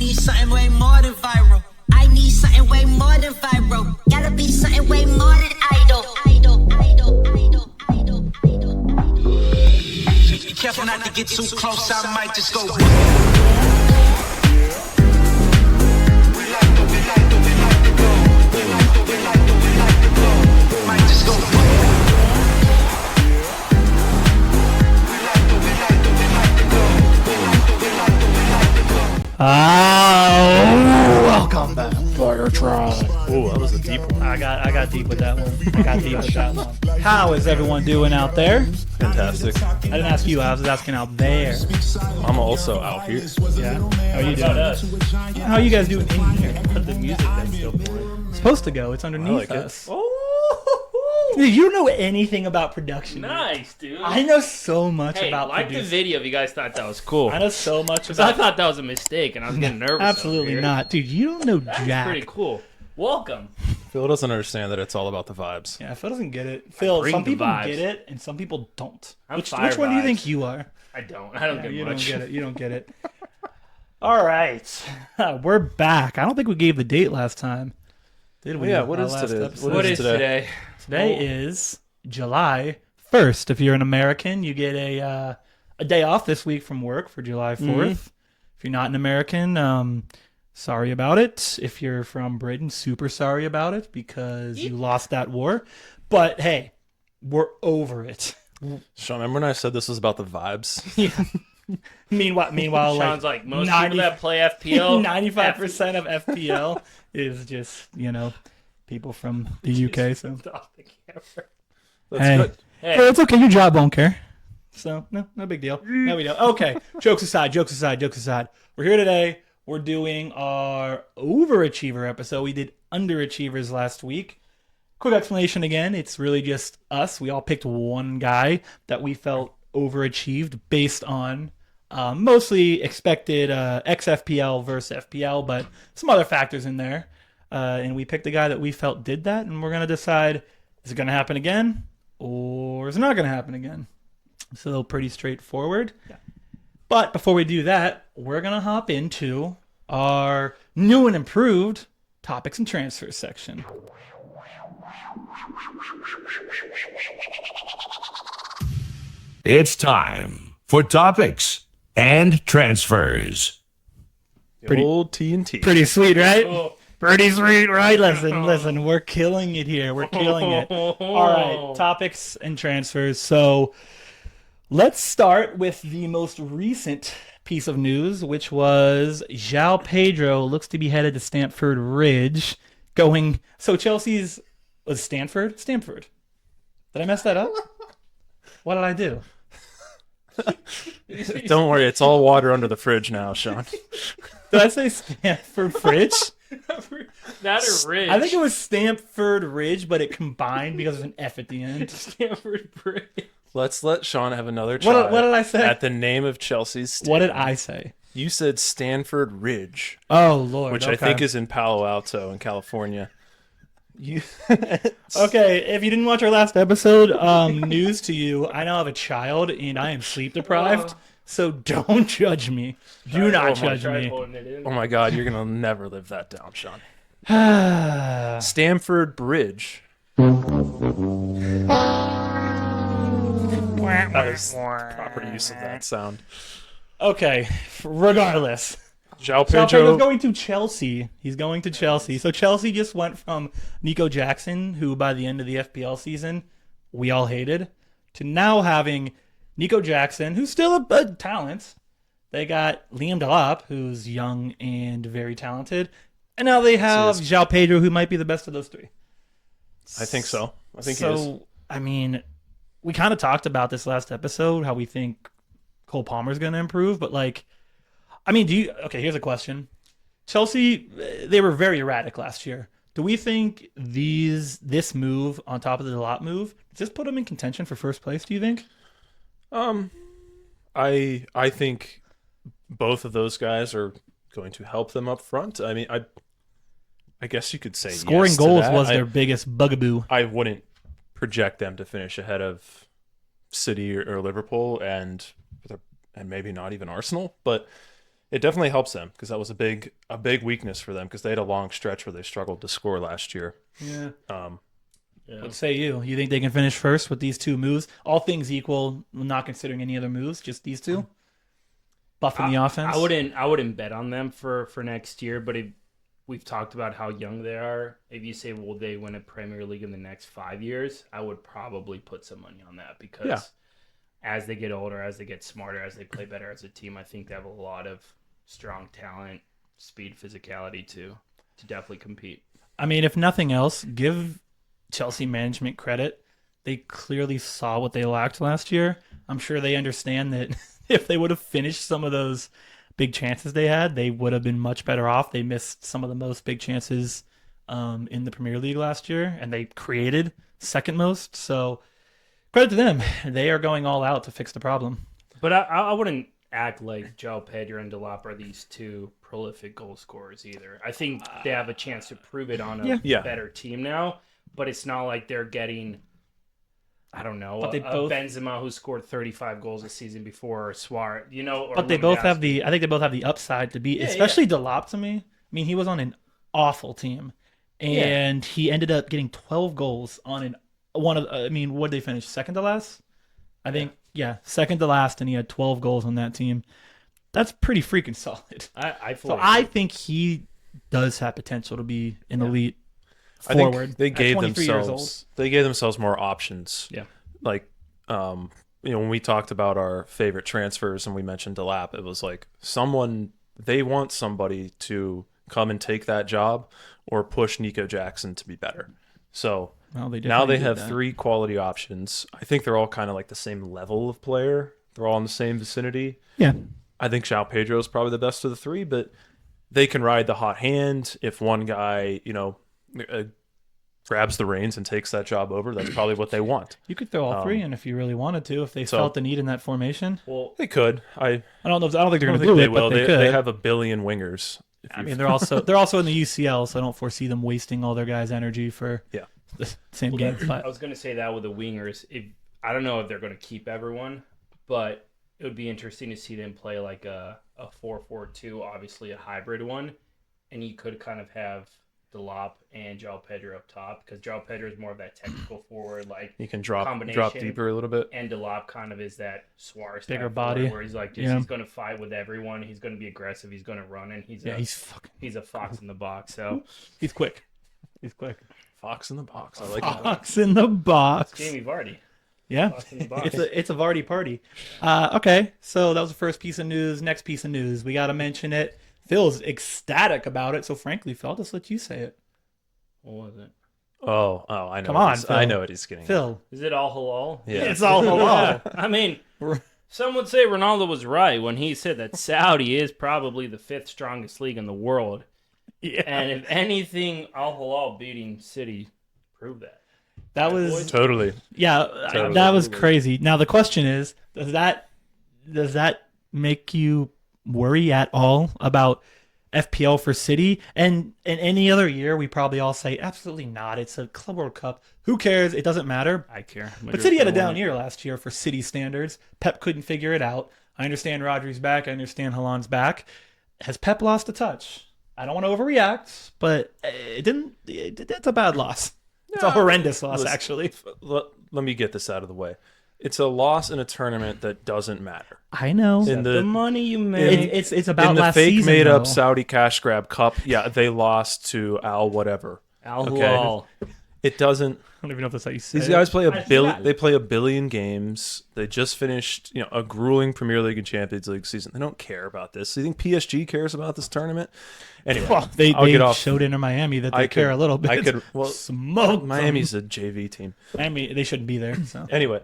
need something way more than viral. I need something way more than viral. Gotta be something way more than idol. Be careful not to get too close, I might just go. Might just go. Welcome back, Fireside. Oh, that was a deep one. I got deep with that one. How is everyone doing out there? Fantastic. I didn't ask you. I was asking out there. I'm also out here. Yeah. How are you doing? How are you guys doing in here? The music that's still playing. It's supposed to go. It's underneath us. Dude, you know anything about production? Nice, dude. I know so much Hey, about like the producing. video if you guys thought that was cool. I know so much Because about. I thought that was a mistake and I was getting nervous. Absolutely over here. not, dude. You don't know That's jack. pretty cool. Welcome. Phil doesn't understand that it's all about the vibes. Yeah, Phil doesn't get it. Phil, bring some the people vibes. get it and some people don't. I'm Which fire one do you vibes. think you are? I don't get You much. don't get it. You don't get it. All right, we're back. I don't think we gave the date last time, did we? Yeah, what Our is last today? episode? What is today? Today is July 1st. If you're an American, you get a day off this week from work for July 4th. If you're not an American, sorry about it. If you're from Britain, super sorry about it because you lost that war. But hey, we're over it. Sean, remember when I said this was about the vibes? Yeah. Meanwhile, Sounds like most 90 people that play FPL. 95% of FPL is just, people from the UK. So Off the camera. That's Hey. good. Hey, it's okay. Your job won't care. So, no big deal. No big deal. Okay, jokes aside. We're here today. We're doing our Overachiever episode. We did Underachievers last week. Quick explanation again. It's really just us. We all picked one guy that we felt overachieved based on mostly expected XFPL versus FPL, but some other factors in there. And we picked the guy that we felt did that, and we're going to decide, is it going to happen again? Or is it not going to happen again? So pretty straightforward. Yeah. But before we do that, we're going to hop into our new and improved topics and transfers section. It's time for topics and transfers. Pretty old TNT. Pretty sweet, right? Pretty sweet, right? Listen, we're killing it here. We're killing it. All right, topics and transfers. So let's start with the most recent piece of news, which was João Pedro looks to be headed to Stamford Ridge. So Chelsea's was Stanford? Stanford. Did I mess that up? What did I do? Don't worry, it's all water under the fridge now, Sean. Did I say Stanford Fridge? That or Ridge. I think it was Stamford Ridge, but it combined because there's an F at the end. Stanford Bridge. Let's let Sean have another try. What did I say? At the name of Chelsea's stadium. What did I say? You said Stanford Ridge, Oh, Lord. which I think is in Palo Alto in California. Okay, if you didn't watch our last episode, news to you, I now have a child and I am sleep deprived, so don't judge me. Do not judge Try me. holding it in. Oh my God, you're gonna never live that down, Sean. Stamford Bridge. That is the proper use of that sound. Okay, regardless. João João Pedro's Pedro. going to Chelsea. He's going to Chelsea. So Chelsea just went from Nico Jackson, who by the end of the FPL season we all hated, to now having Nico Jackson, who's still a talent. They got Liam Delap, who's young and very talented. And now they have João Pedro, who might be the best of those three. I think so. I think so, he is. I mean, we kind of talked about this last episode, how we think Cole Palmer's going to improve. But, here's a question. Chelsea, they were very erratic last year. Do we think this move on top of the Delap move, does this put them in contention for first place, do you think? I think both of those guys are going to help them up front. I mean, I guess you could say Scoring yes to goals that. was their biggest bugaboo. I wouldn't project them to finish ahead of City or Liverpool and maybe not even Arsenal. But it definitely helps them because that was a big weakness for them because they had a long stretch where they struggled to score last year. Yeah. Um, What say you? You think they can finish first with these two moves? All things equal, not considering any other moves, just these two? Buffing the offense? I wouldn't bet on them for next year, but we've talked about how young they are. If you say, will they win a Premier League in the next 5 years? I would probably put some money on that because as they get older, as they get smarter, as they play better as a team, I think they have a lot of strong talent, speed, physicality to definitely compete. I mean, if nothing else, give Chelsea management credit. They clearly saw what they lacked last year. I'm sure they understand that if they would have finished some of those big chances they had, they would have been much better off. They missed some of the most big chances in the Premier League last year, and they created second most. So credit to them. They are going all out to fix the problem. But I wouldn't act like João Pedro and Delap are these two prolific goal scorers either. I think they have a chance to prove it on a better team now, but it's not like they're getting, I don't know, But they a both- Benzema who scored 35 goals a season before, or Suarez, or But they both Lewandowski. have the. I think they both have the upside to be, especially Delap to me. I mean, he was on an awful team, and he ended up getting 12 goals on one of. I mean, what did they finish? Second to last, I think. Yeah, second to last, and he had 12 goals on that team. That's pretty freaking solid. I So I think he does have potential to be an elite I forward. think they at gave 23 years old. themselves more options. Yeah. Like, when we talked about our favorite transfers and we mentioned Delap, it was like they want somebody to come and take that job or push Nico Jackson to be better. So Well, now definitely they did have that. 3 quality options. I think they're all kind of like the same level of player. They're all in the same vicinity. Yeah. I think João Pedro is probably the best of the 3, but they can ride the hot hand. If one guy, grabs the reins and takes that job over, that's probably what they want. You could throw all three in if you really wanted to, if they felt the need in that formation. Well, They could. I I don't think they're don't going to think do they it, will. but they could. They have a billion wingers. I mean, they're also in the UCL, so I don't foresee them wasting all their guys' energy for Yeah. the same game. I But was going to say that with the wingers. I don't know if they're going to keep everyone, but it would be interesting to see them play like a 4-4-2, obviously a hybrid one, and you could kind of have Delap and João Pedro up top because João Pedro is more of that technical forward, like You can drop combination. deeper a little bit. And Delap kind of is that Suarez Bigger type body. forward where he's like, Yeah. he's going to fight with everyone. He's going to be aggressive. He's going to run, and he's a fox in the box. So he's quick. He's quick. Fox in the box. I like that. Fox in the box. Jamie Vardy, Yeah, fox in the box. it's a Vardy party. Okay, so that was the first piece of news. Next piece of news, we got to mention it. Phil's ecstatic about it, so frankly, Phil, I'll just let you say it. What was it? Oh, I know. Come what on, he's- Phil. I know what he's getting. at. Phil, Is it all halal? Yeah. it's all halal. I mean, some would say Ronaldo was right when he said that Saudi is probably the 5th strongest league in the world. Yeah. And if anything, Al Hilal beating City proved that. That was Totally. yeah, that was crazy. Now the question is, does that make you worry at all about FPL for City? And in any other year, we probably all say absolutely not. It's a Club World Cup. Who cares? It doesn't matter. I care. But City had a down year last year for City standards. Pep couldn't figure it out. I understand Rodri's back. I understand Haaland's back. Has Pep lost a touch? I don't want to overreact, but it didn't. It's a bad loss. It's a horrendous loss, Listen, actually. Let me get this out of the way. It's a loss in a tournament that doesn't matter. I know. In The the money you make. It's about in the last fake season, made up though. Saudi cash grab cup, yeah, they lost to Al whatever. Al Okay. Hilal. It doesn't. I don't even know if that's how you say These it. guys play I a see billion. that. They play a billion games. They just finished, a grueling Premier League and Champions League season. They don't care about this. Do you think PSG cares about this tournament? Anyway, Well, they I'll get off. showed Inter Miami that they I care could- a little bit. I could. Well, Smoke Miami's a JV team. Miami, they shouldn't be there. So Anyway,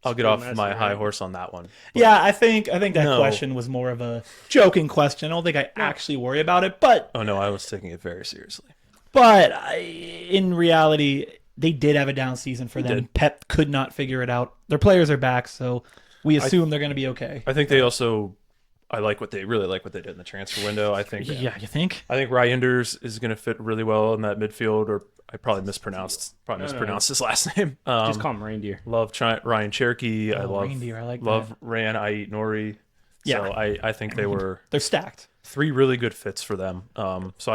I'll get off my Right. high horse on that one. yeah, I think that No. question was more of a joking question. I don't think I actually worry about it, but Oh no, I was taking it very seriously. in reality, they did have a down season for them. did. Pep could not figure it out. Their players are back, so we assume they're going to be okay. I think they also. I really like what they did in the transfer window. I think. Yeah, you think? I think Reinders is going to fit really well in that midfield. Or I probably mispronounced his last name. Just call him Reindeer. Love Ryan Cherokee. I love Reindeer, I like love that. Ran Ait Nori. Yeah. So I think they were They're stacked. three really good fits for them. So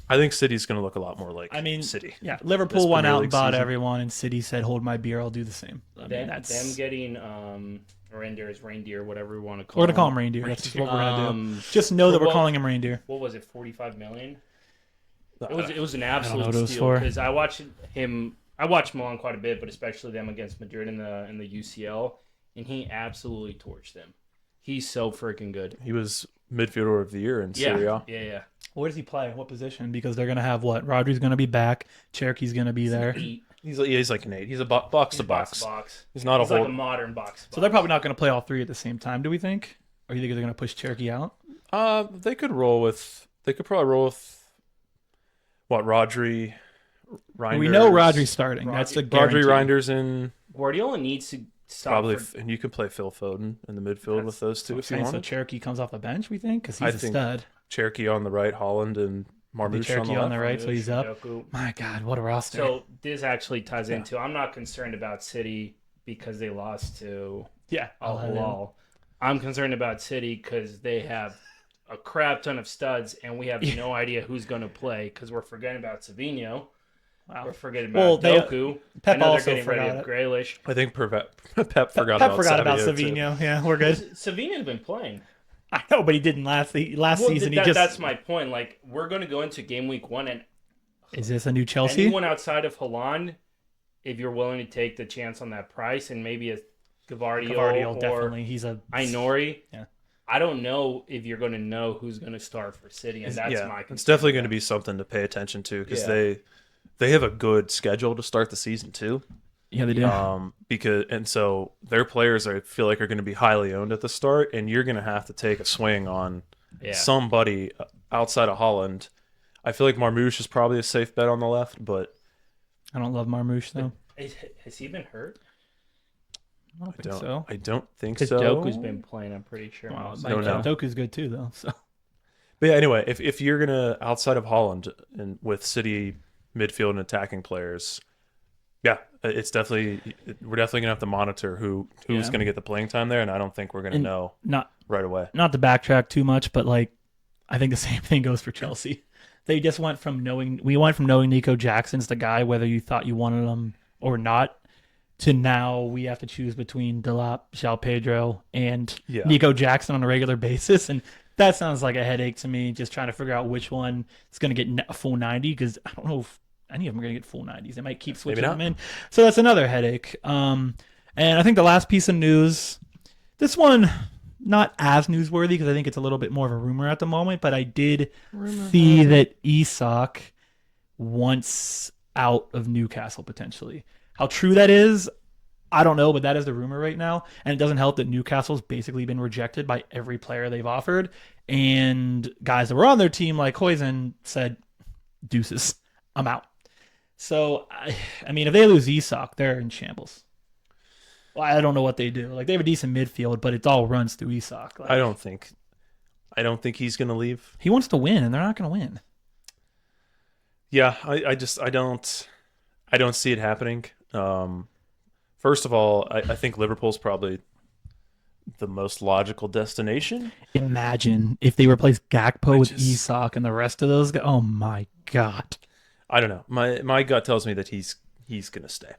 I think City's going to look a lot more like City. Yeah, Liverpool This went Premier out and League bought season. everyone, and City said, "Hold my beer, I'll do the same." I mean, Them that's getting reindeer, whatever we want to call we're them. gonna call him reindeer. That's what we're gonna do. Just know that we're calling him reindeer. What was it? 45 million. Uh, It was an know what absolute it was steal for. because I watched Milan quite a bit, but especially them against Madrid in the UCL, and he absolutely torched them. He's so freaking good. He was midfielder of the year in Serie A. Yeah. Where does he play? What position? Because they're gonna have what? Rodri's gonna be back. Cherokee's gonna be there. He's like an 8. He's a box to box. Box. He's not He's a like whole. a modern box. So they're probably not gonna play all three at the same time. Do we think? Or you think they're gonna push Cherokee out? They could roll with. They could probably roll with. What Rodri? Reinders, We know Rodri's starting. That's the guarantee. Rodri Reinders in Guardiola needs to stop. probably, for- and you could play Phil Foden in the midfield with those two if you So wanted. Cherokee comes off the bench. We think because I he's a think stud. Cherokee on the right, Holland and Marmoush Cherokee on the left. right, so he's up. Doku. My God, what a roster! So this actually ties into. I'm not concerned about City because they lost to yeah, Al Hilal. I'm concerned about City because they have a crap ton of studs, and we have no idea who's going to play because we're forgetting about Savinho. Wow. We're forgetting Well, about they- Doku. Pep I know also they're getting ready forgot of it. Grealish. I think Pep forgot Pep about forgot about Savio, too. Savinho. Yeah, we're good. Savinho's been playing. I know, but he didn't last season. That's my point. Like, we're going to go into game week 1, and Is this a new Chelsea? anyone outside of Haaland, if you're willing to take the chance on that price, and maybe a Gavardio or definitely. He's a Ainori, Yeah. I don't know if you're going to know who's going to start for City, and that's Yeah, my concern. it's definitely going to be something to pay attention to because they have a good schedule to start the season too. yeah. They do. So their players I feel like are going to be highly owned at the start, and you're going to have to take a swing on somebody outside of Holland. I feel like Marmoush is probably a safe bet on the left, but I don't love Marmoush though. Has he been hurt? I don't think so. I don't think Because so. Doku's been playing, I'm pretty sure. Well, don't know. Doku's good too though. So But yeah, anyway, if you're gonna outside of Holland and with City midfield and attacking players, yeah, it's definitely we're definitely gonna have to monitor who's gonna get the playing time there, and I don't think we're gonna know not right away. not to backtrack too much, but like I think the same thing goes for Chelsea. They just went from knowing Nico Jackson's the guy, whether you thought you wanted him or not, to now we have to choose between Delap, João Pedro, and Nico Jackson on a regular basis. And that sounds like a headache to me, just trying to figure out which one is going to get a full 90, because I don't know if any of them are going to get full 90s. They might keep switching them in. So that's another headache. And I think the last piece of news, this one, not as newsworthy because I think it's a little bit more of a rumor at the moment, but I did see that Isak wants out of Newcastle potentially. How true that is, I don't know, but that is the rumor right now. And it doesn't help that Newcastle's basically been rejected by every player they've offered. And guys that were on their team, like Huijsen, said, deuces, I'm out. So, I mean, if they lose Isak, they're in shambles. Well, I don't know what they do. Like, they have a decent midfield, but it all runs through Isak. Like, I don't think he's gonna leave. he wants to win, and they're not going to win. Yeah, I don't see it happening. First of all, I think Liverpool's probably the most logical destination. Imagine if they replace Gakpo with Isak and the rest of those guys. Oh, my God. I don't know. My gut tells me that he's gonna stay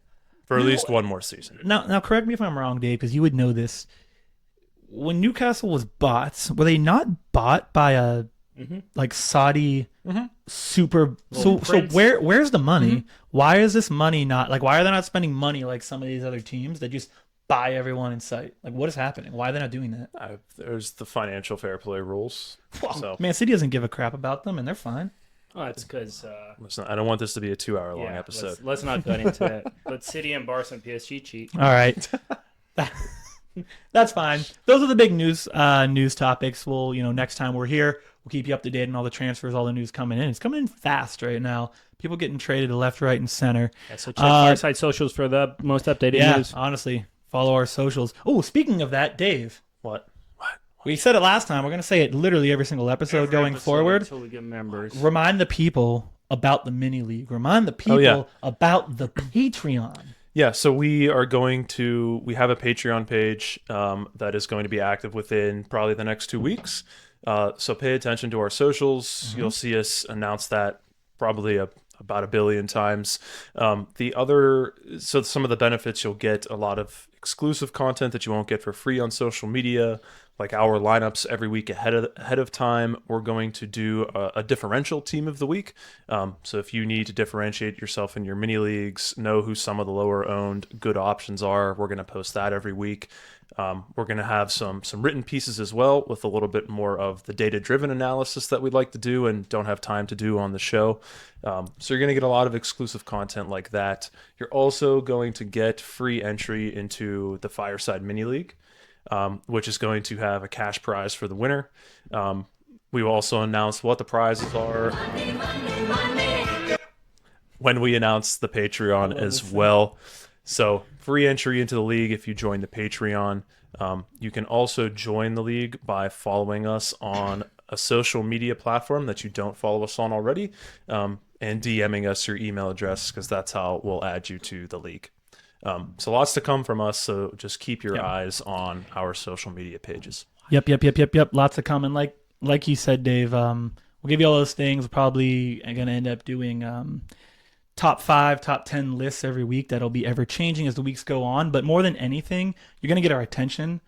for at least one more season. Now, correct me if I'm wrong, Dave, because you would know this. When Newcastle was bought, were they not bought by a like Saudi super? So where's the money? Why is this money not like? Why are they not spending money like some of these other teams that just buy everyone in sight? Like, what is happening? Why are they not doing that? There's the financial fair play rules. Well, So Man City doesn't give a crap about them, and they're fine. Oh, it's because listen, I don't want this to be a 2-hour-long episode. Let's not get into that. Let City and Barca and PSG cheat. All right. That's fine. Those are the big news topics. We'll, next time we're here, we'll keep you up to date on all the transfers, all the news coming in. It's coming in fast right now. People getting traded to left, right, and center. Yeah, so check Fireside socials for the most updated news. Honestly, follow our socials. Oh, speaking of that, Dave. What? We said it last time. We're going to say it literally every single episode going forward. Until we get members. Remind the people about the mini league. Remind the people about the Patreon. Yeah, so we have a Patreon page that is going to be active within probably the next 2 weeks. So pay attention to our socials. You'll see us announce that probably about a billion times. So some of the benefits, you'll get a lot of exclusive content that you won't get for free on social media, like our lineups every week ahead of time. We're going to do a differential team of the week. So if you need to differentiate yourself in your mini leagues, know who some of the lower owned good options are, we're going to post that every week. We're going to have some written pieces as well with a little bit more of the data-driven analysis that we'd like to do and don't have time to do on the show. So you're going to get a lot of exclusive content like that. You're also going to get free entry into the Fireside Mini League, which is going to have a cash prize for the winner. We will also announce what the prizes are when we announce the Patreon as well. So free entry into the league if you join the Patreon. You can also join the league by following us on a social media platform that you don't follow us on already, and DMing us your email address, because that's how we'll add you to the league. So lots to come from us, so just keep your eyes on our social media pages. Yep. Lots of coming. Like you said, Dave, we'll give you all those things. We're probably going to end up doing top 5, top 10 lists every week. That'll be ever changing as the weeks go on. But more than anything, you're going to get our attention.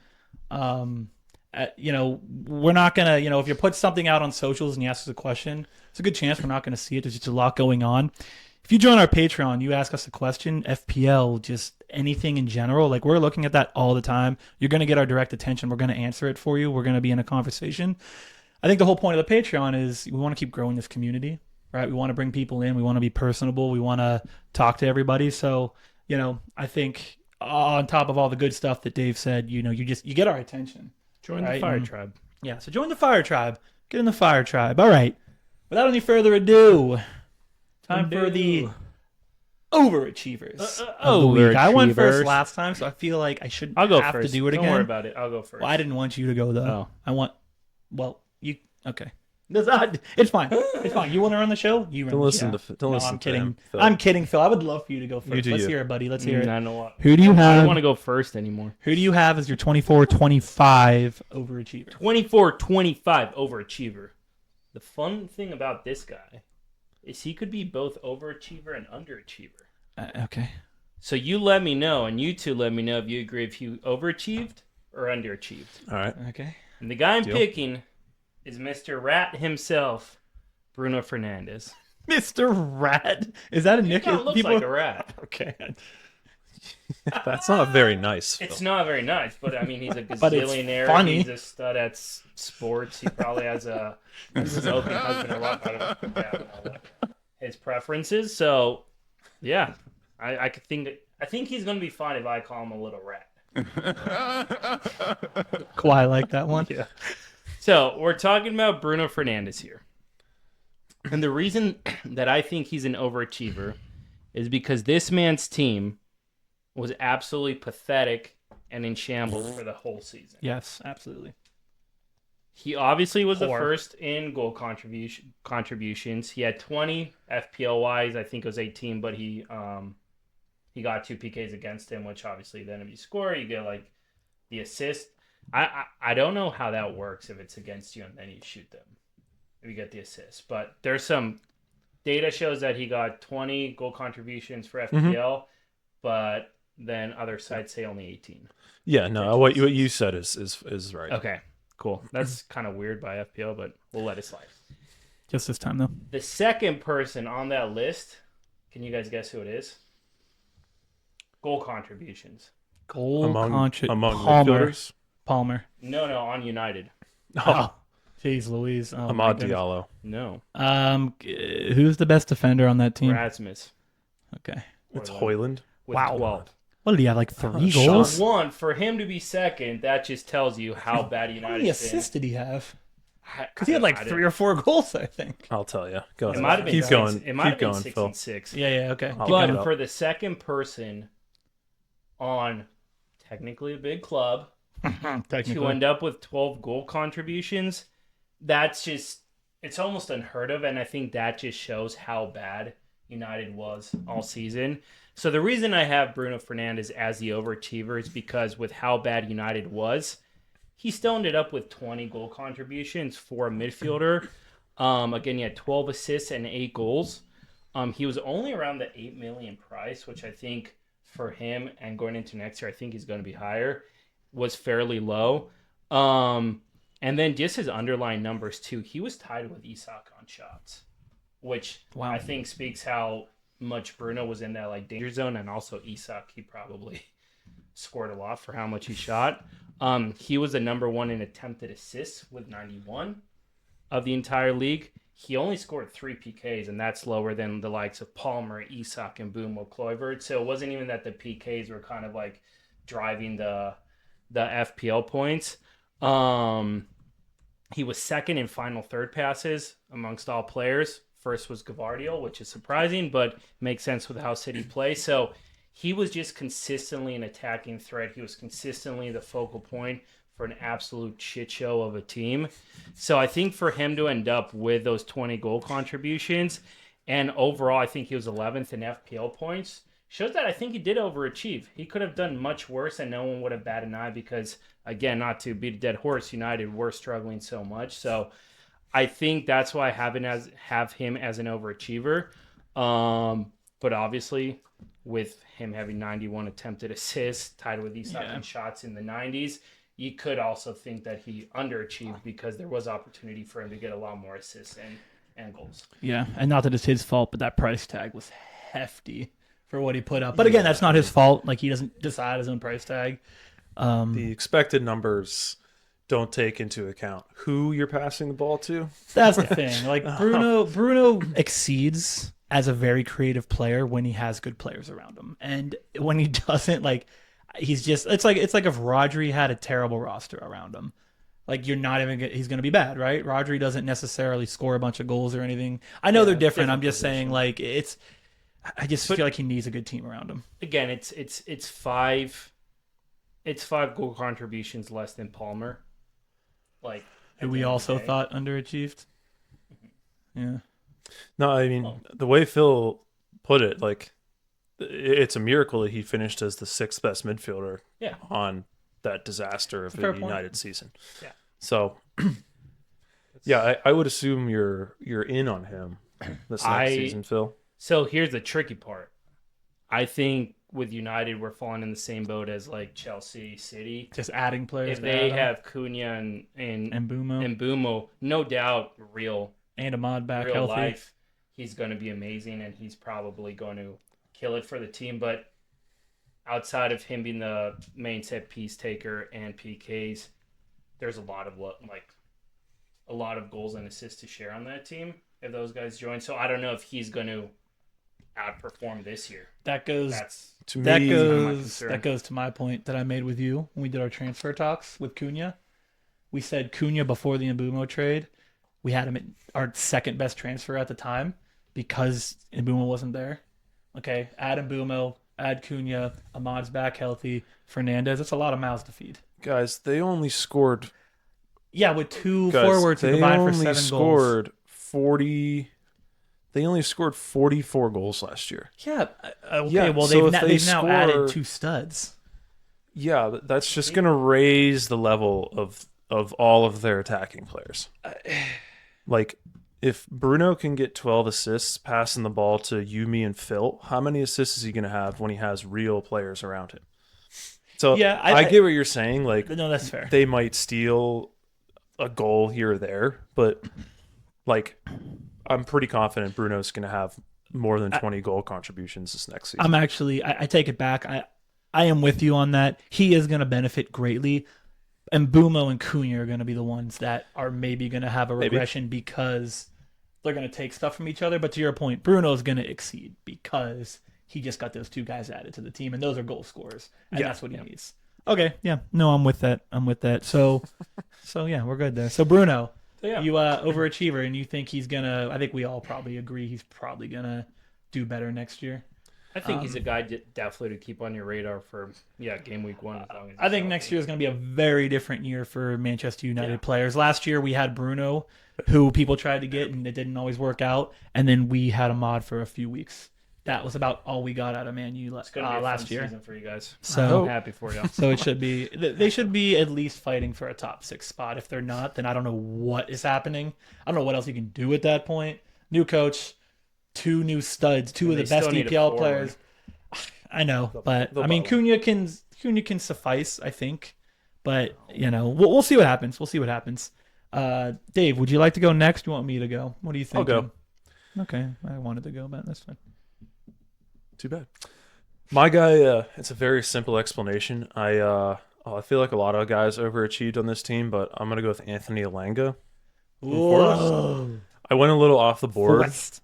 We're not going to, if you put something out on socials and you ask us a question, it's a good chance we're not going to see it. There's just a lot going on. If you join our Patreon, you ask us a question, FPL, just anything in general, like we're looking at that all the time. You're going to get our direct attention. We're going to answer it for you. We're going to be in a conversation. I think the whole point of the Patreon is we want to keep growing this community. Right, we want to bring people in. We want to be personable. We want to talk to everybody. So, I think on top of all the good stuff that Dave said, you get our attention. Join the Fire Tribe. Yeah, so join the Fire Tribe. Get in the Fire Tribe. All right. Without any further ado, time for the Overachievers of the week. I went first last time, so I feel like I shouldn't have first. to do it again. Don't worry about it. I'll go first. Well, I didn't want you to go, though. Okay. It's fine. It's fine. You want to run the show? You run Don't the listen show. to don't listen I'm to kidding. him, Phil. I'm kidding, Phil. I would love for you to go first. You Let's do hear it, buddy. Let's hear it. I know what. Who do you I have? don't want to go first anymore. Who do you have as your 24-25 overachiever? 24-25 overachiever. The fun thing about this guy is he could be both overachiever and underachiever. Okay. So you let me know, and you two let me know if you agree if he overachieved or underachieved. All right. Okay. And the guy I'm Deal. picking is Mr. Rat himself, Bruno Fernandes. Mr. Rat. Is that a He nickname? kind of looks like a rat. Okay. That's not very nice, Phil. It's not very nice, but I mean, he's a But it's gazillionaire. funny. He's a stud at sports. He probably has his open husband or wife. I don't know what his preferences. So, yeah, I think he's going to be fine if I call him a little rat. Kawhi like that one. Yeah. So we're talking about Bruno Fernandes here. And the reason that I think he's an overachiever is because this man's team was absolutely pathetic and in shambles for the whole season. Yes, absolutely. He obviously was the Poor. first in goal contributions. He had 20 FPL wise. I think it was 18, but he got 2 PKs against him, which obviously then if you score, you get like the assist. I don't know how that works if it's against you and then you shoot them. If you get the assist. But there's some data shows that he got 20 goal contributions for FPL, but then other sites say only 18. Yeah, no, what you said is right. Okay, cool. That's kind of weird by FPL, but we'll let it slide. Just this time, though. The second person on that list, can you guys guess who it is? Goal contributions. Goal Among Palmer. midfielders? Palmer. No, on United. Oh, jeez, Louise. Oh, my Ahmad goodness. Diallo. No. Who's the best defender on that team? Rasmus. Okay. It's Hoyland. With Wow. 12. What did he have? Like 3 Sean. goals? One, for him to be second, that just tells you how bad How United many assists did he have? Because Because he had like 3 or 4 goals, I think. I'll tell you. Go It ahead. might have been Keep six. going. It might have Keep been going, 6 Phil. and 6. Yeah, okay. I'll But look it up. for the second person on technically a big club to end up with 12 goal contributions, that's just, it's almost unheard of. And I think that just shows how bad United was all season. So the reason I have Bruno Fernandes as the overachiever is because with how bad United was, he still ended up with 20 goal contributions for a midfielder. Again, he had 12 assists and 8 goals. He was only around the 8 million price, which I think for him and going into next year, I think he's going to be higher, was fairly low. And then just his underlying numbers too. He was tied with Isak on shots, which I think speaks how much Bruno was in that like danger zone, and also Isak, he probably scored a lot for how much he shot. He was the number 1 in attempted assists with 91 of the entire league. He only scored 3 PKs, and that's lower than the likes of Palmer, Isak, and Bumo Kluivert. So it wasn't even that the PKs were kind of like driving the FPL points. He was second in final third passes amongst all players. First was Gavardio, which is surprising, but makes sense with how City play. So he was just consistently an attacking threat. He was consistently the focal point for an absolute shit show of a team. So I think for him to end up with those 20 goal contributions, and overall I think he was 11th in FPL points, shows that I think he did overachieve. He could have done much worse and no one would have batted an eye because, again, not to beat a dead horse, United were struggling so much. So I think that's why I have him as an overachiever. But obviously, with him having 91 attempted assists, tied with Isak in shots in the 90s, you could also think that he underachieved because there was opportunity for him to get a lot more assists and goals. Yeah, and not that it's his fault, but that price tag was hefty for what he put up. But again, that's not his fault. Like, he doesn't decide his own price tag. The expected numbers don't take into account who you're passing the ball to. That's the thing. Like, Bruno exceeds as a very creative player when he has good players around him. And when he doesn't, like, he's just, it's like if Rodri had a terrible roster around him. Like, you're not even he's going to be bad, right? Rodri doesn't necessarily score a bunch of goals or anything. I know they're different. I'm just saying, like, I just feel like he needs a good team around him. Again, it's 5 goal contributions less than Palmer. Like, who we also thought underachieved. Yeah. No, I mean, the way Phil put it, like, it's a miracle that he finished as the 6th best midfielder on that disaster of the United season. Yeah. So, yeah, I would assume you're in on him this next season, Phil. So here's the tricky part. I think with United, we're falling in the same boat as like Chelsea, City. Just adding players. If they have Cunha and Bumo, no doubt, and Ahmad back real healthy. Life, he's going to be amazing, and he's probably going to kill it for the team. But outside of him being the main set piece taker and PKs, there's a lot of goals and assists to share on that team if those guys join. So I don't know if he's going to outperform this year. That goes to my point that I made with you when we did our transfer talks with Cunha. We said Cunha before the Mbumo trade. We had him at our second best transfer at the time because Mbumo wasn't there. Okay, add Mbumo, add Cunha, Ahmad's back healthy, Fernandez. That's a lot of mouths to feed. Guys, they only scored. Yeah, with two forwards who combined for 7 goals. They only scored 44 goals last year. Yeah. Okay. Yeah, well, so they've now added 2 studs. Yeah, that's just going to raise the level of all of their attacking players. Like, if Bruno can get 12 assists passing the ball to Yumi and Phil, how many assists is he going to have when he has real players around him? So yeah, I get what you're saying. Like, no, that's fair. They might steal a goal here or there, but like, I'm pretty confident Bruno's going to have more than 20 goal contributions this next season. I take it back. I am with you on that. He is going to benefit greatly. And Bumo and Cunha are going to be the ones that are maybe going to have a regression because they're going to take stuff from each other. But to your point, Bruno's going to exceed because he just got those 2 guys added to the team, and those are goal scorers, and that's what he needs. Okay, yeah, no, I'm with that. So yeah, we're good there. So Bruno, you overachiever, and you think he's gonna? I think we all probably agree he's probably gonna do better next year. I think he's a guy definitely to keep on your radar for game week 1. As long as I think next year is going to be a very different year for Manchester United players. Last year we had Bruno, who people tried to get and it didn't always work out, and then we had Ahmad for a few weeks that was about all we got out of Man U It's gonna be a last fun year. season for you guys. So I'm happy for you. So it should be. They should be at least fighting for a top 6 spot. If they're not, then I don't know what is happening. I don't know what else you can do at that point. New coach, 2 new studs, 2 of They the best still need a EPL forward. players. I know, but they'll I mean, bottle. Cunha can suffice, I think. But we'll see what happens. We'll see what happens. Dave, would you like to go next? Do you want me to go? What do you think? I'll go. Okay, I wanted to go, but that's fine. Too bad. My guy, it's a very simple explanation. I feel like a lot of guys overachieved on this team, but I'm gonna go with Anthony Elanga. Whoa. I went a little off the board. Forrest.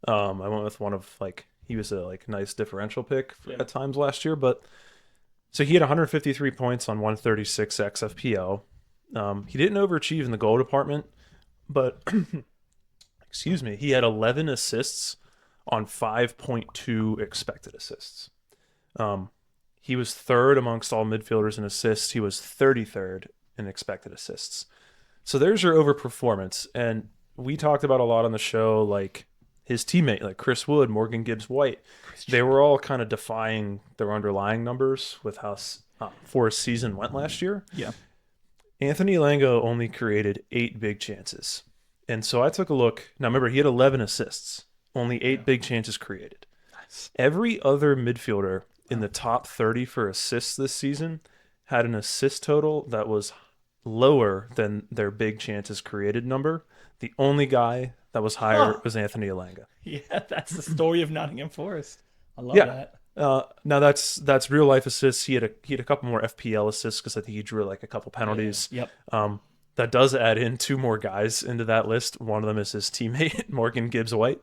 I went with one of he was a nice differential pick at times last year, but so he had 153 points on 136 XFPL. He didn't overachieve in the goal department, but excuse me, he had 11 assists on 5.2 expected assists. He was 3rd amongst all midfielders in assists. He was 33rd in expected assists. So there's your overperformance. And we talked about a lot on the show, like his teammate, like Chris Wood, Morgan Gibbs-White. They were all kind of defying their underlying numbers with how Forest's season went last year. Yeah. Anthony Elanga only created 8 big chances. And so I took a look. Now remember, he had 11 assists, only 8 big chances created. Nice. Every other midfielder in the top 30 for assists this season had an assist total that was lower than their big chances created number. The only guy that was higher was Anthony Elanga. Yeah, that's the story of Nottingham Forest. I love Yeah. that. Now that's real life assists. He had a couple more FPL assists because I think he drew like a couple penalties. Yep. That does add in 2 more guys into that list. One of them is his teammate Morgan Gibbs-White.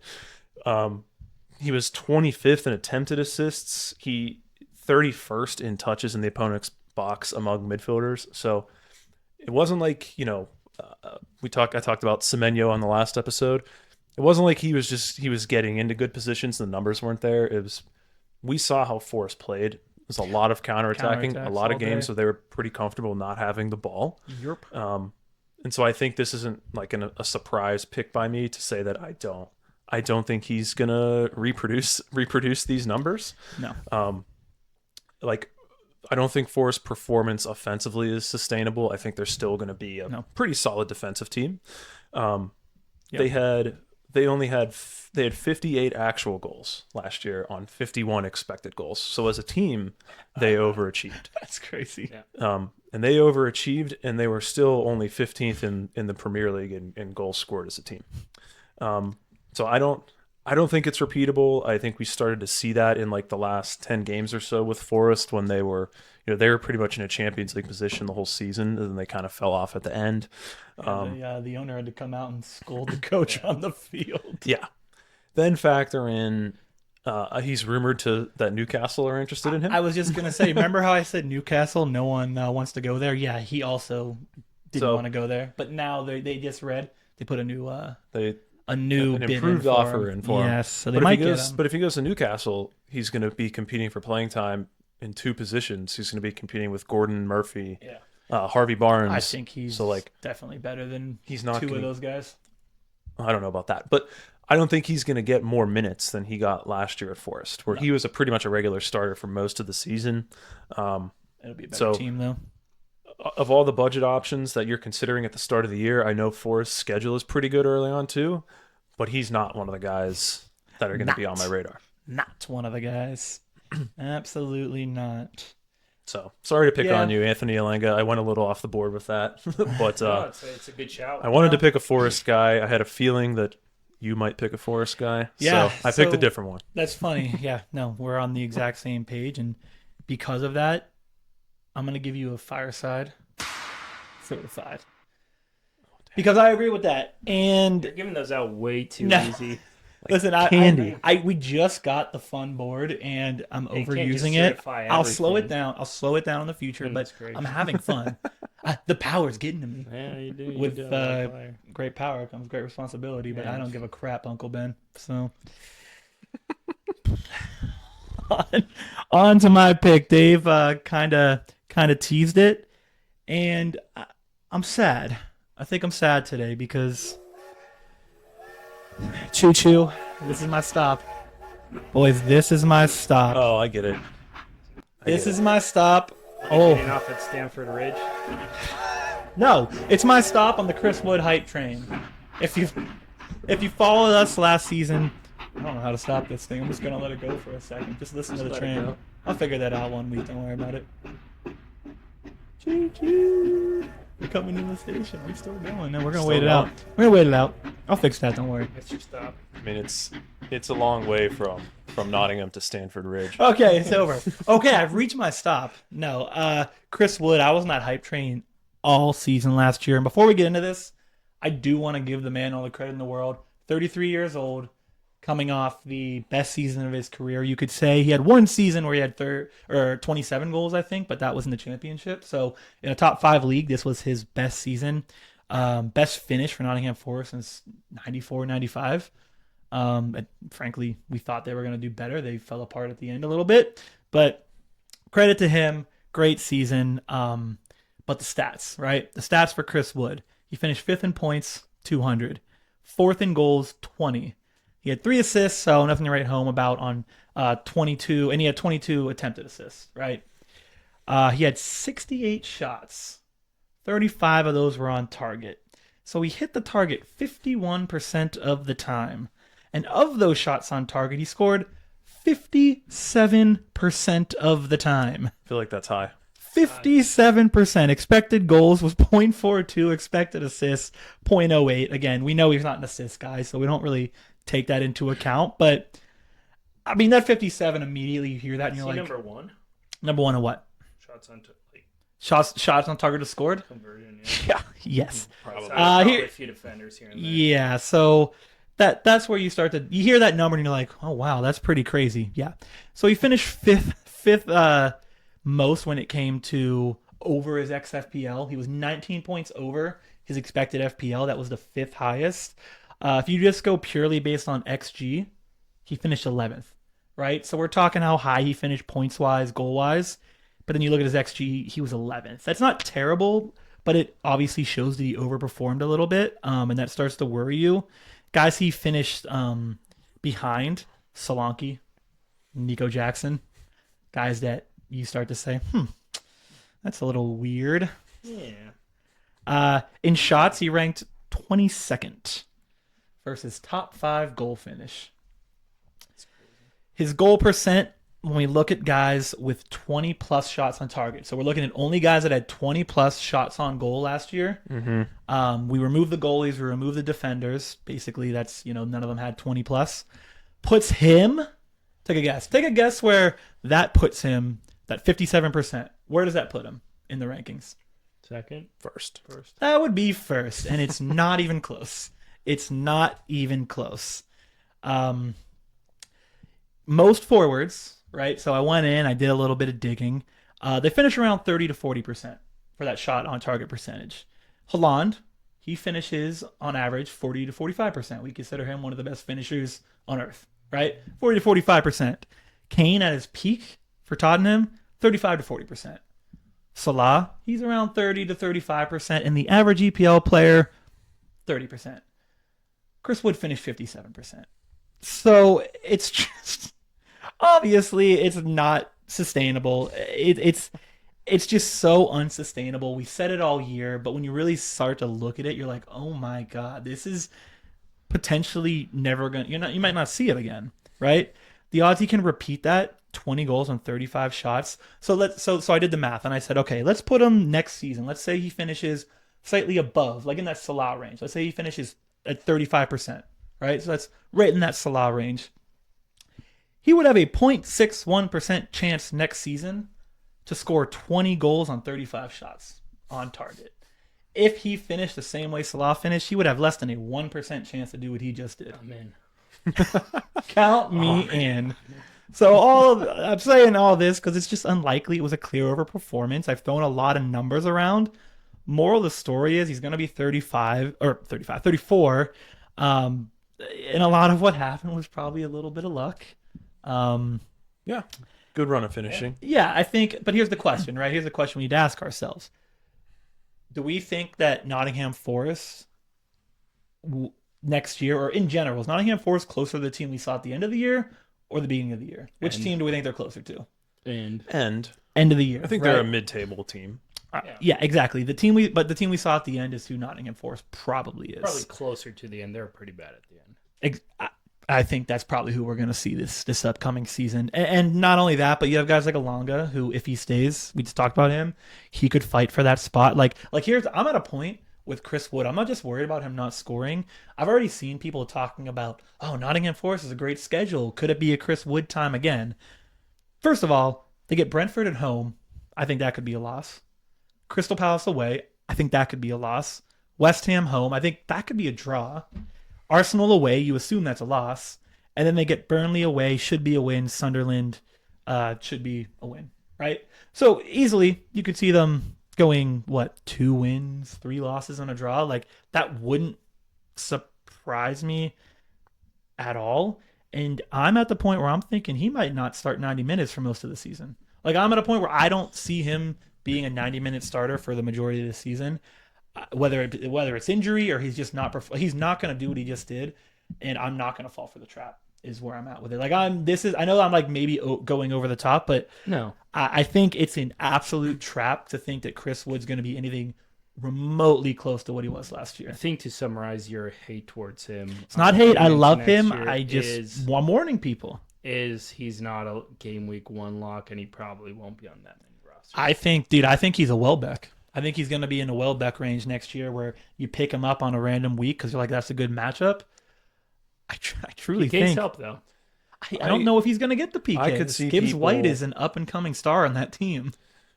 He was 25th in attempted assists. He 31st in touches in the opponent's box among midfielders. So it wasn't like I talked about Semenyo on the last episode. It wasn't like he was getting into good positions and the numbers weren't there. We saw how Forest played. There's a lot of counterattacking, a Counterattacks lot of all games day. where they were pretty comfortable not having the ball. Europe. And so I think this isn't like a surprise pick by me to say that I don't think he's gonna reproduce these numbers. No. I don't think Forest performance offensively is sustainable. I think they're still going to be a pretty solid defensive team. They had 58 actual goals last year on 51 expected goals. So as a team, they overachieved. That's crazy. Yeah. And they overachieved, and they were still only 15th in the Premier League in goals scored as a team. So I don't think it's repeatable. I think we started to see that in like the last 10 games or so with Forest when they were pretty much in a Champions League position the whole season, and then they kind of fell off at the end. The owner had to come out and scold the coach on the field. Yeah. Then factor in he's rumored that Newcastle are interested in him. I was just going to say, remember how I said Newcastle, no one wants to go there? Yeah, he also didn't want to go there. But now they just they put a new an bid improved in for offer him. in for him. Yes, so they might get him. But if he goes to Newcastle, he's going to be competing for playing time in 2 positions. He's going to be competing with Gordon Murphy, Harvey Barnes. I think he's definitely better than he's not 2 of those guys. I don't know about that, but I don't think he's going to get more minutes than he got last year at Forest, where he was pretty much a regular starter for most of the season. It'll be a better team, though. Of all the budget options that you're considering at the start of the year, I know Forest's schedule is pretty good early on too, but he's not one of the guys that are going to be on my radar. Not one of the guys. Absolutely not. So sorry to pick on you, Anthony Elanga. I went a little off the board with that, but It's a good shout. I wanted to pick a Forest guy. I had a feeling that you might pick a Forest guy. Yeah, so I picked a different one. That's funny. Yeah, no, we're on the exact same page, and because of that, I'm gonna give you a Fireside certified. Because I agree with that. And You're giving those out way too No. easy. listen, candy. we just got the fun board, and I'm You can't just overusing it. certify I'll slow it everything. down. I'll slow it down in the future, but That's great. I'm having fun. The power's getting to me. Yeah, you do. You With do. I'm fire. great power comes great responsibility, but I don't give a crap, Uncle Ben. So on to my pick. Dave kind of teased it, and I'm sad. I think I'm sad today because choo choo. This is my stop. Boys, this is my stop. Oh, I get it. This is my stop. Oh, Getting off at Stanford Ridge. no. It's my stop on the Chris Wood hype train. If you followed us last season, I don't know how to stop this thing. I'm just going to let it go for a second. Just listen to the let it train. go. I'll figure that out one week. Don't worry about it. Choo-choo. We're coming in the station. We're still going. No, we're going to wait it out. We're going to wait it out. I'll fix that. Don't worry. That's your stop. I mean, it's a long way from Nottingham to Stanford Ridge. Okay, it's over. Okay, I've reached my stop. No, Chris Wood, I was on that hype train all season last year. And before we get into this, I do want to give the man all the credit in the world. 33 years old, coming off the best season of his career. You could say he had one season where he had 27 goals, I think, but that was in the championship. So in a top 5 league, this was his best season. Best finish for Nottingham Forest since 94, 95. Frankly, we thought they were going to do better. They fell apart at the end a little bit, but credit to him. Great season. But the stats, right? The stats for Chris Wood. He finished 5th in points, 200. 4th in goals, 20. He had 3 assists, so nothing to write home about on 22, and he had 22 attempted assists, right? He had 68 shots. 35 of those were on target. So he hit the target 51% of the time. And of those shots on target, he scored 57% of the time. I feel like that's high. 57%. Expected goals was 0.42. Expected assists, 0.08. Again, we know he's not an assist guy, so we don't really take that into account. But, I mean, that 57, immediately you hear that and you're like... number one? Number one of what? Shots on Shots on target scored? conversion, Yeah. Yes. Probably here- a few defenders here and there. Yeah, so that's where you start to... You hear that number and you're like, oh, wow, that's pretty crazy. Yeah. So he finished fifth most when it came to over his XFPL. He was 19 points over his expected FPL. That was the 5th highest. If you just go purely based on XG, he finished 11th, right? So we're talking how high he finished points-wise, goal-wise. But then you look at his XG, he was 11th. That's not terrible, but it obviously shows that he overperformed a little bit, and that starts to worry you. Guys he finished behind, Solanke, Nico Jackson, guys that you start to say, that's a little weird. Yeah. In shots, he ranked 22nd versus top 5 goal finish. His goal percent, when we look at guys with 20 plus shots on target, so we're looking at only guys that had 20 plus shots on goal last year. Mm-hmm. We removed the goalies, we removed the defenders. Basically, that's, none of them had 20 plus. Puts him, take a guess. Take a guess where that puts him, that 57%. Where does that put him in the rankings? Second? First. That would be first, and it's not even close. It's not even close. Most forwards, right? So I went in, I did a little bit of digging. They finish around 30 to 40% for that shot on target percentage. Haaland, he finishes on average 40 to 45%. We consider him one of the best finishers on earth, right? 40 to 45%. Kane at his peak for Tottenham, 35 to 40%. Salah, he's around 30 to 35%, and the average EPL player, 30%. Chris Wood finished 57%. So it's just, obviously, it's not sustainable. It's just so unsustainable. We said it all year, but when you really start to look at it, you're like, oh my God, this is potentially never going to, you might not see it again, right? The odds he can repeat that, 20 goals on 35 shots. So I did the math and I said, okay, let's put him next season. Let's say he finishes slightly above, like in that Salah range. Let's say he finishes at 35%, right? So that's right in that Salah range. He would have a 0.61% chance next season to score 20 goals on 35 shots on target. If he finished the same way Salah finished, he would have less than a 1% chance to do what he just did. I'm in. Count me in. So I'm saying all this because it's just unlikely. It was a clear overperformance. I've thrown a lot of numbers around. Moral of the story is he's going to be 34. And a lot of what happened was probably a little bit of luck. Yeah. Good run of finishing. Yeah, I think. But here's the question, right? Here's the question we need to ask ourselves. Do we think that Nottingham Forest next year, or in general, is Nottingham Forest closer to the team we saw at the end of the year? or the beginning of the year? Which team do we think they're closer to? And And End of the year. I think right? they're a mid-table team. Yeah, exactly. The team we saw at the end is who Nottingham Forest probably is. probably closer to the end. They're pretty bad at the end. I think that's probably who we're going to see this upcoming season. And not only that, but you have guys like Alonga, who, if he stays, we just talked about him, he could fight for that spot. Like I'm at a point with Chris Wood. I'm not just worried about him not scoring. I've already seen people talking about, oh, Nottingham Forest is a great schedule. Could it be a Chris Wood time again? First of all, they get Brentford at home. I think that could be a loss. Crystal Palace away. I think that could be a loss. West Ham home. I think that could be a draw. Arsenal away, you assume that's a loss. And then they get Burnley away, should be a win. Sunderland should be a win, right? So easily you could see them going, 2 wins, 3 losses, and a draw. Like, that wouldn't surprise me at all. And I'm at the point where I'm thinking he might not start 90 minutes for most of the season. Like, I'm at a point where I don't see him being a 90-minute starter for the majority of the season. Whether it's injury or he's just not he's not going to do what he just did, and I'm not going to fall for the trap is where I'm at with it. Like, I know I'm like maybe going over the top, but No. I think it's an absolute trap to think that Chris Wood's going to be anything remotely close to what he was last year. I think to summarize your hate towards him, It's not hate. I love next him. year I just want warning people. he's not a game week 1 lock, and he probably won't be on that many rosters. I think he's a Welbeck. I think he's going to be in a Welbeck range next year where you pick him up on a random week because you're like, that's a good matchup. I truly He needs think. help though. I don't know if he's going to get the PKs. I could see Gibbs people- White is an up-and-coming star on that team.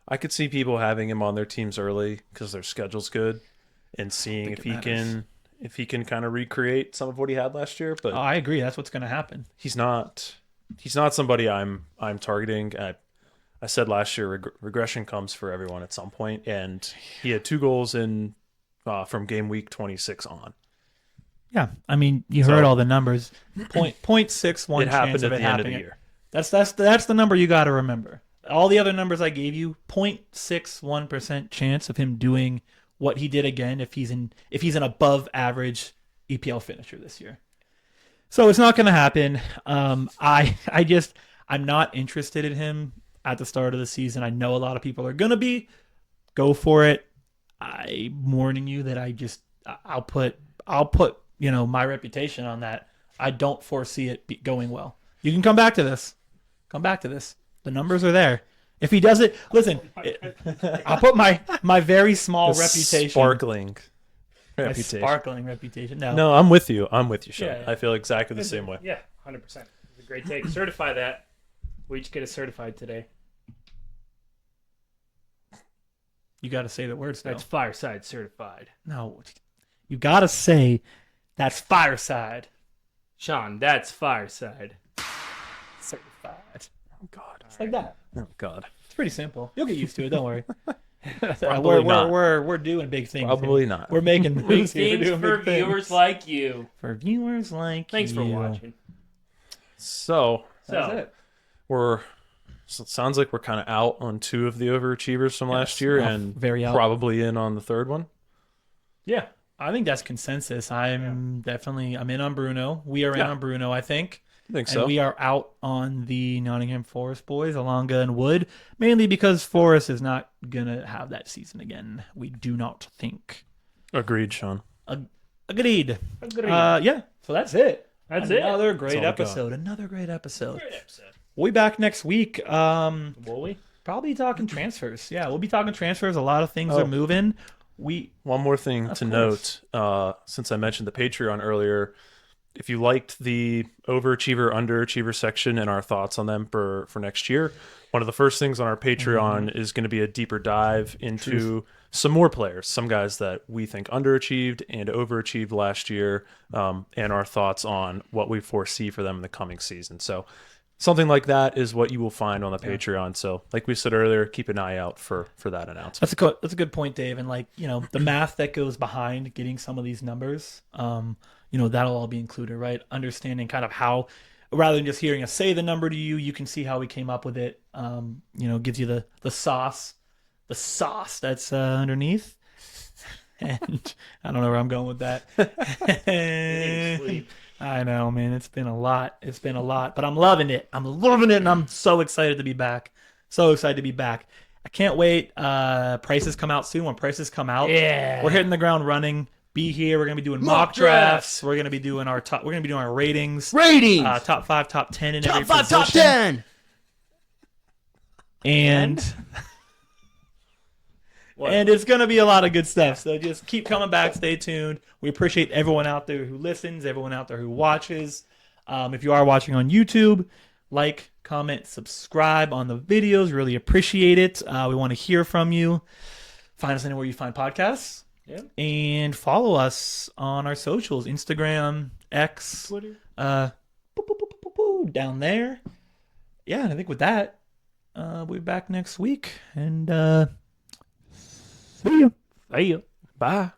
I could see people having him on their teams early because their schedule's good, and seeing think if it matters. he can kind of recreate some of what he had last year. But Oh, I agree. That's what's going to happen. he's not somebody I'm targeting. I said last year regression comes for everyone at some point, and he had 2 goals in from game week 26 on. Yeah, I mean, you heard all the numbers. 0.61 It chance happened of at it the end of happening. the year. That's the number you got to remember. All the other numbers I gave you, 0.61% chance of him doing what he did again if he's an above average EPL finisher this year. So it's not going to happen. I'm not interested in him at the start of the season. I know a lot of people are going to be. Go for it. I'm warning you that I'll put my reputation on that. I don't foresee it going well. You can come back to this. The numbers are there. If he does it, listen, I'll put my very small reputation. Sparkling My reputation. sparkling reputation. No, I'm with you, Sean. Yeah. I feel exactly the same way. Yeah, 100%. It's a great take. Certify that. We each get it certified today. You got to say the words though. That's Fireside certified. No, you got to say that's Fireside Sean, that's Fireside. certified. Oh God. It's like that. Oh God. It's pretty simple. You'll get used to it. Don't worry. Probably not. We're doing big things. Probably here. not. We're making Big moves here. We're things doing for big things. viewers like you. For viewers like Thanks for you. watching. So That's So, it. so it sounds like we're kind of out on 2 of the overachievers from last year, off- and very out. probably in on the 3rd one. Yeah, I think that's consensus. I'm in on Bruno. We are in Yeah. on Bruno, I think. I think And so. we are out on the Nottingham Forest boys, Alonga and Wood, mainly because Forest is not going to have that season again. We do not think. Agreed, Sean. Agreed. Agreed. Yeah, so that's it. That's it. Another great all we got. episode. Another great episode. Great episode. We'll be back next week. Will we? Probably talking transfers. Yeah, we'll be talking transfers. A lot of things Oh. are moving. One more thing Of to course. note, since I mentioned the Patreon earlier, if you liked the overachiever, underachiever section and our thoughts on them for next year, one of the first things on our Patreon is going to be a deeper dive into some more players, some guys that we think underachieved and overachieved last year, and our thoughts on what we foresee for them in the coming season. So something like that is what you will find on the Patreon. So like we said earlier, keep an eye out for that announcement. That's a good point, Dave. And the math that goes behind getting some of these numbers, that'll all be included, right? Understanding kind of how, rather than just hearing us say the number to you, you can see how we came up with it. Gives you the sauce that's underneath. And I don't know where I'm going with that. Sleep. I know, man. It's been a lot. It's been a lot, but I'm loving it. I'm loving it, and I'm so excited to be back. So excited to be back. I can't wait. Prices come out soon. When prices come out, we're hitting the ground running. Be here. We're gonna be doing mock drafts. We're gonna be doing our top. We're gonna be doing our ratings. Top 5, top 10 in every position. Top 10. And it's going to be a lot of good stuff. So just keep coming back. Stay tuned. We appreciate everyone out there who listens, everyone out there who watches. If you are watching on YouTube, like, comment, subscribe on the videos. Really appreciate it. We want to hear from you. Find us anywhere you find podcasts. Yeah. And follow us on our socials, Instagram, X, Twitter. Down there. Yeah, and I think with that, we'll be back next week. And see ya. Bye.